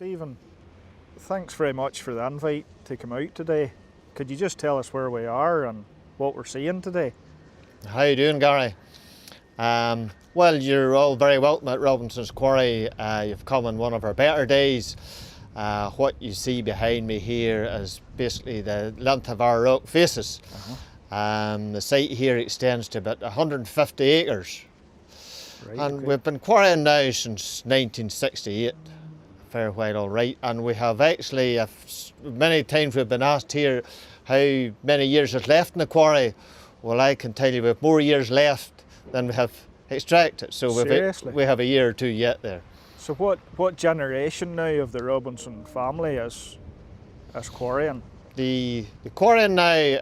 Stephen, thanks very much for the invite to come out today. Could you just tell us where we are and what we're seeing today? How you doing, Gary? Well, you're all very welcome at Robinson's Quarry. You've come on one of our better days. What you see behind me here is basically the length of our rock faces. The site here extends to about 150 acres. Right, And okay. we've been quarrying now since 1968, a fair while all right. And we have actually, many times we've been asked here how many years is left in the quarry. Well, I can tell you we have more years left than we have extracted. So Seriously? we have a year or two yet there. So what generation now of the Robinson family is quarrying? The quarrying now,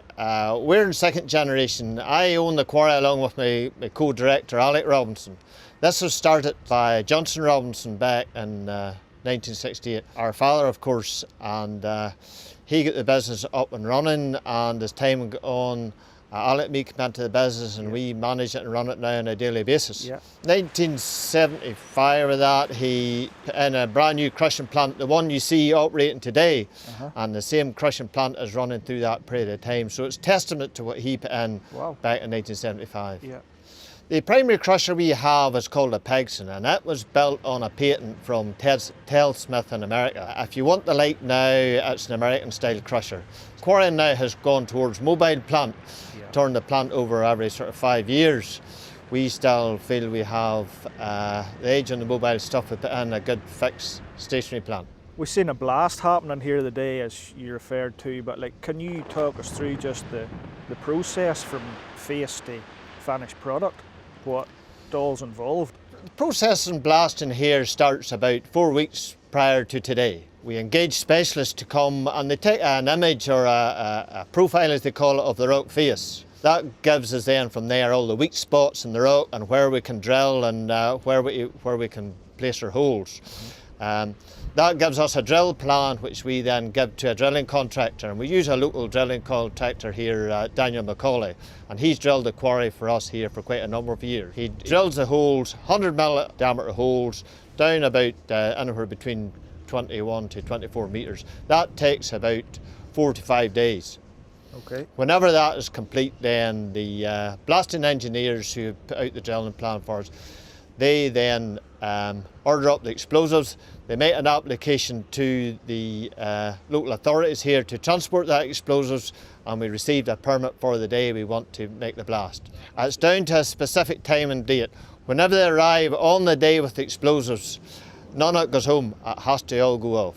we're in second generation. I own the quarry along with my co-director, Alec Robinson. This was started by Johnson Robinson back in 1968. Our father, of course, and he got the business up and running, and as time went on, Alec and me came into the business and we manage it and run it now on a daily basis. 1975 of that, he put in a brand new crushing plant, the one you see operating today, and the same crushing plant is running through that period of time. So it's testament to what he put in back in 1975. The primary crusher we have is called a Pegson, and it was built on a patent from Tel Smith in America. If you want the like now, it's an American style crusher. Quarrying now has gone towards mobile plant, turn the plant over every sort of 5 years. We still feel we have the age on the mobile stuff, we put in a good fixed stationary plant. We've seen a blast happening here today, as you referred to, but can you talk us through just the process from face to finished product? What all's involved? The process in blasting here starts about 4 weeks prior to today. We engage specialists to come and they take an image or a profile, as they call it, of the rock face. That gives us then from there all the weak spots in the rock and where we can drill and where we can place our holes. That gives us a drill plan which we then give to a drilling contractor, and we use a local drilling contractor here, Daniel Macaulay, and he's drilled the quarry for us here for quite a number of years. He drills the holes, 100 mm diameter holes, down about anywhere between 21 to 24 metres. That takes about 4 to 5 days. Okay. Whenever that is complete, then the blasting engineers who put out the drilling plan for us, they then order up the explosives. They make an application to the local authorities here to transport that explosives, and we receive a permit for the day we want to make the blast. It's down to a specific time and date. Whenever they arrive on the day with the explosives, none of it goes home. It has to all go off.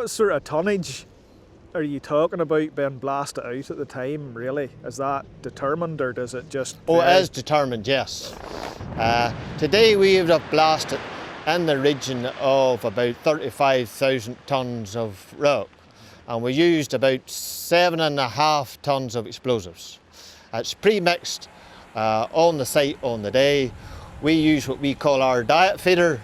What sort of tonnage are you talking about being blasted out at the time, really? Is that determined, or does it just... Oh, it is determined, yes. Today we would have blasted in the region of about 35,000 tonnes of rock, and we used about 7.5 tonnes of explosives. It's pre-mixed on the site on the day. We use what we call our diet feeder.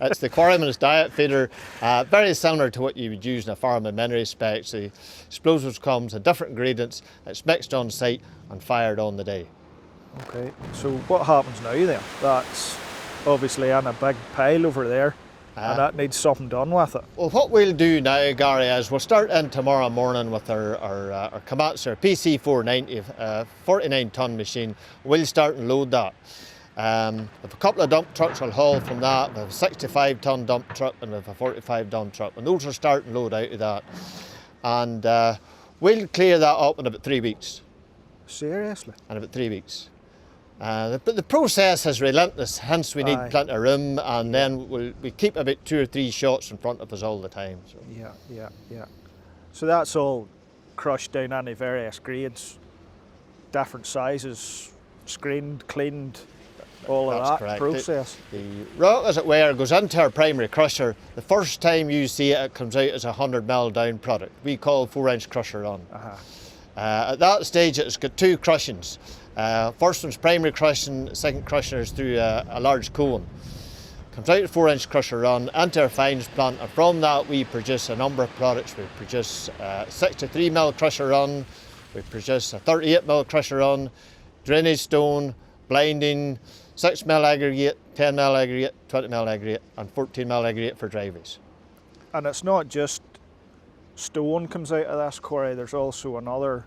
It's the quarryman's diet feeder, very similar to what you would use in a farm in many respects. The explosives comes in different ingredients, it's mixed on site and fired on the day. Okay, so what happens now then? That's obviously in a big pile over there, and that needs something done with it. Well, what we'll do now, Gary, is we'll start in tomorrow morning with our Komatsu, our PC 490, 49-tonne machine. We'll start and load that. We have a couple of dump trucks will haul from that. We have a 65-tonne dump truck and we have a 45-ton truck, and those will start and load out of that. And we'll clear that up in about 3 weeks. Seriously? In about 3 weeks. But the process is relentless, hence we need plenty of room, and then we keep about 2 or 3 shots in front of us all the time. So. Yeah. So that's all crushed down into various grades, different sizes, screened, cleaned, all of that correct. process. The rock, as it were, goes into our primary crusher. The first time you see it, it comes out as a 100mm down product. We call 4-inch crusher on. At that stage, it's got 2 crushings. First one's primary crushing, second crusher is through a large cone. Comes out a 4-inch crusher run into our fines plant, and from that we produce a number of products. We produce a 63mm crusher run, we produce a 38mm crusher run, drainage stone, blinding, 6mm aggregate, 10mm aggregate, 20mm aggregate, and 14mm aggregate for driveways. And it's not just stone comes out of this quarry, there's also another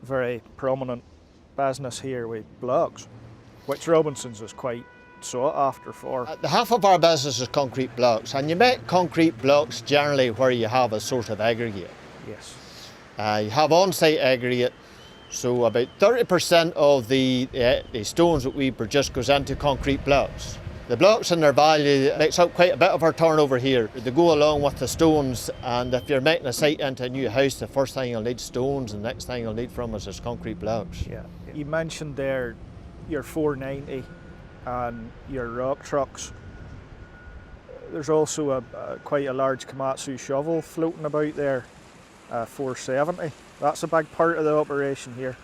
very prominent business here with blocks, which Robinson's is quite sought after for. The half of our business is concrete blocks, and you make concrete blocks generally where you have a sort of aggregate. Yes. You have on-site aggregate, so about 30% of the stones that we produce goes into concrete blocks. The blocks and their value makes up quite a bit of our turnover here. They go along with the stones, and if you're making a site into a new house, the first thing you'll need stones, and the next thing you'll need from us is concrete blocks. Yeah. You mentioned there your 490 and your rock trucks. There's also quite a large Komatsu shovel floating about there, 470. That's a big part of the operation here.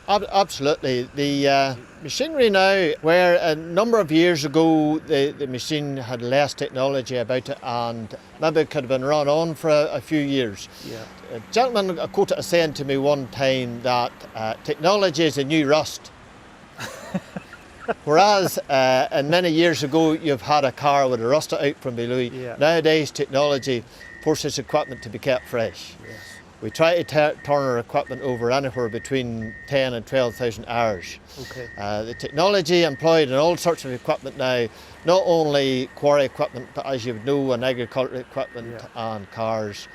Absolutely. The machinery now, where a number of years ago the machine had less technology about it and maybe it could have been run on for a few years. Yeah. A gentleman quoted a saying to me one time that technology is a new rust. Whereas in many years ago you've had a car with a rust out from below. Yeah. Nowadays technology forces equipment to be kept fresh. Yes. We try to turn our equipment over anywhere between 10 and 12,000 hours. Okay. The technology employed in all sorts of equipment now, not only quarry equipment, but as you know, and agricultural equipment and cars,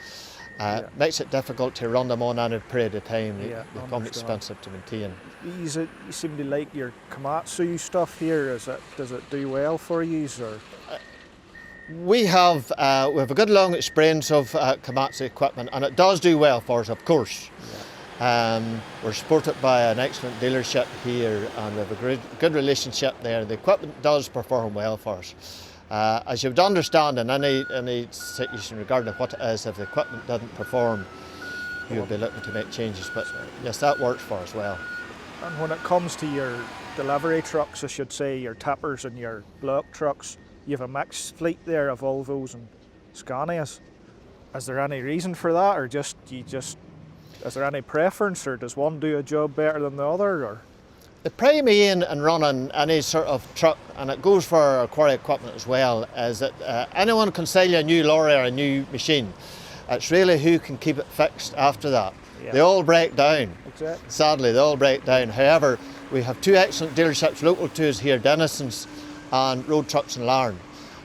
makes it difficult to run them on any period of time. They become expensive to maintain. You seem to like your Komatsu stuff here. Does it do well for you? Or? We have a good long experience of Komatsu equipment, and it does do well for us, of course. Yeah. We're supported by an excellent dealership here, and we have a good relationship there. The equipment does perform well for us. As you would understand, in any situation regarding what it is, if the equipment doesn't perform, you would be looking to make changes. But yes, that works for us well. And when it comes to your delivery trucks, I should say, your tippers and your block trucks, you have a mixed fleet there of Volvos and Scanias. Is there any reason for that, or is there any preference, or does one do a job better than the other? Or? The prime aim in running any sort of truck, and it goes for our quarry equipment as well, is that anyone can sell you a new lorry or a new machine. It's really who can keep it fixed after that. Yeah. They all break down. Exactly. Sadly, they all break down. However, we have 2 excellent dealerships local to us here, Dennison's and Road Trucks in Larne,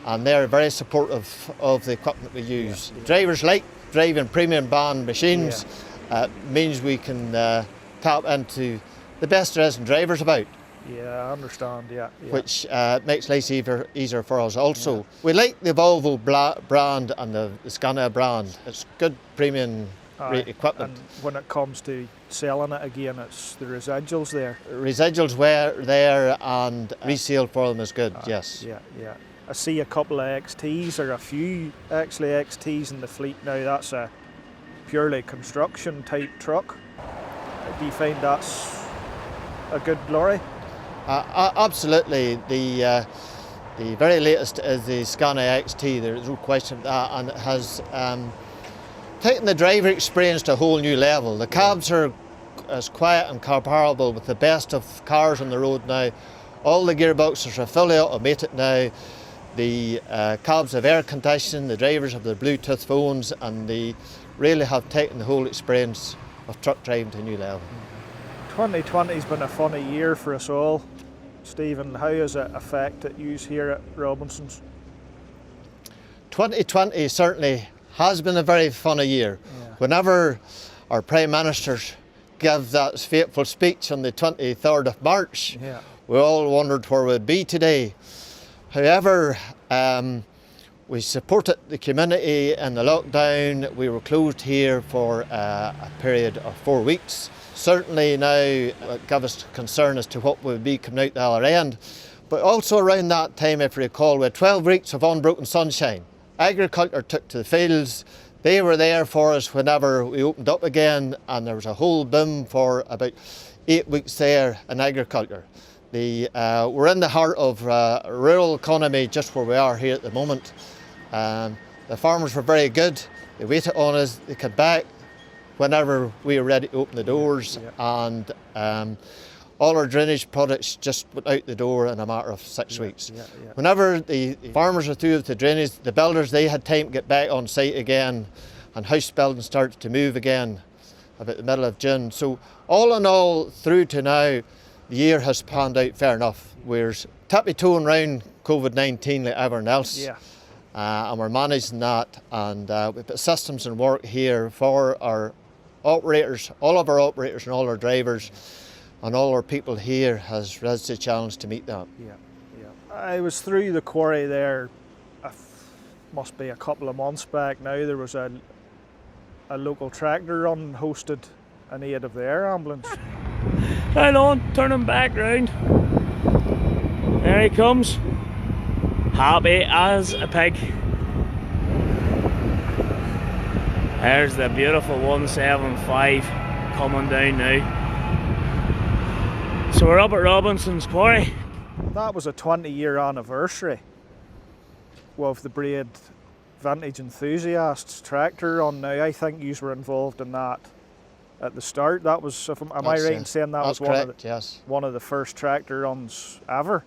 and they're very supportive of the equipment we use. Yeah. Drivers like driving premium band machines. Means we can tap into the best there is in drivers about. Yeah, I understand. Yeah. Which makes life easier for us also. We like the Volvo brand and the Scania brand. It's good premium rate equipment. And when it comes to selling it again, it's the residuals there. Residuals were there and resale for them is good, yes. Yeah. I see a couple of XTs, or a few actually XTs in the fleet now. That's a purely construction type truck. Do you find that's a good lorry? Absolutely. The very latest is the Scania XT, there's no question of that, and it has taken the driver experience to a whole new level. The cabs are as quiet and comparable with the best of cars on the road now. All the gearboxes are fully automated now. The cabs have air conditioning, the drivers have their Bluetooth phones, and they really have taken the whole experience of truck driving to a new level. 2020's been a funny year for us all. Stephen, how has it affected you here at Robinson's? 2020 certainly has been a very funny year. Yeah. Whenever our Prime Minister gave that fateful speech on the 23rd of March, we all wondered where we'd be today. However, we supported the community in the lockdown. We were closed here for a period of 4 weeks. Certainly now it gave us concern as to what would be coming out the other end. But also around that time, if you recall, we had 12 weeks of unbroken sunshine. Agriculture took to the fields. They were there for us whenever we opened up again, and there was a whole boom for about 8 weeks there in agriculture. We're in the heart of rural economy, just where we are here at the moment. The farmers were very good. They waited on us. They came back whenever we were ready to open the doors, and all our drainage products just went out the door in a matter of 6 weeks. Whenever the farmers were through with the drainage, the builders, they had time to get back on site again, and house building started to move again about the middle of June. So all in all, through to now, the year has panned out fair enough. We're tippy-toeing around COVID-19 like everyone else, and we're managing that, and we've put systems in work here for our operators, all of our operators and all our drivers, and all our people here has raised the challenge to meet that. I was through the quarry there, must be a couple of months back now. There was a local tractor run hosted in aid of the air ambulance. Hold on, turn him back round. There he comes, happy as a pig. There's the beautiful 175 coming down now. So we're up at Robinson's Quarry. That was a 20-year anniversary of the Braid Vintage Enthusiasts tractor run. Now, I think you were involved in that at the start. That was, am I right in saying that was one of the first tractor runs ever?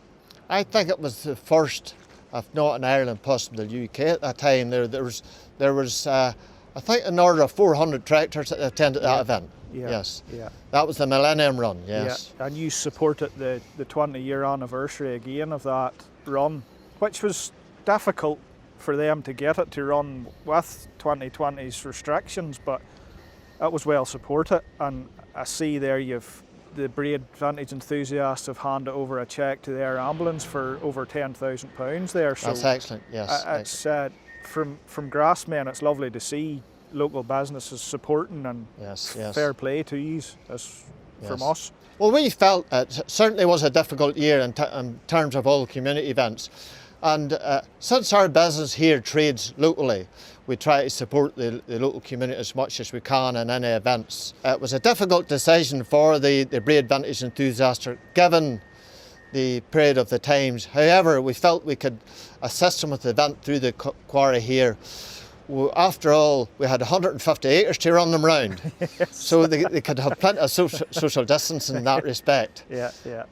I think it was the first, if not in Ireland, possibly the UK at that time. There was I think an order of 400 tractors that attended that event. That was the Millennium Run, And you supported the 20-year anniversary again of that run, which was difficult for them to get it to run with 2020's restrictions, but it was well supported. And I see there you've the Braid Vintage Enthusiasts have handed over a cheque to the air ambulance for over £10,000 there. So that's excellent, yes. It's from GRASSMEN, it's lovely to see local businesses supporting, and fair play to you from us. Well, we felt it certainly was a difficult year in terms of all community events. And since our business here trades locally, we try to support the local community as much as we can in any events. It was a difficult decision for the Braid Vintage Enthusiasts, given the period of the times. However, we felt we could assist them with the event through the quarry here. After all, we had 150 acres to run them round, so they could have plenty of social distance in that respect.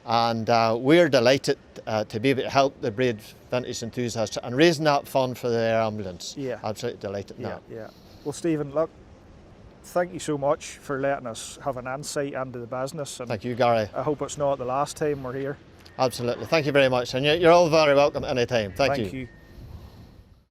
And we're delighted to be able to help the Braid Vintage Enthusiasts and raising that fund for the air ambulance. Absolutely delighted in that. Well, Stephen, look, thank you so much for letting us have an insight into the business. And thank you, Gary. I hope it's not the last time we're here. Absolutely. Thank you very much, and you're all very welcome anytime. Thank you.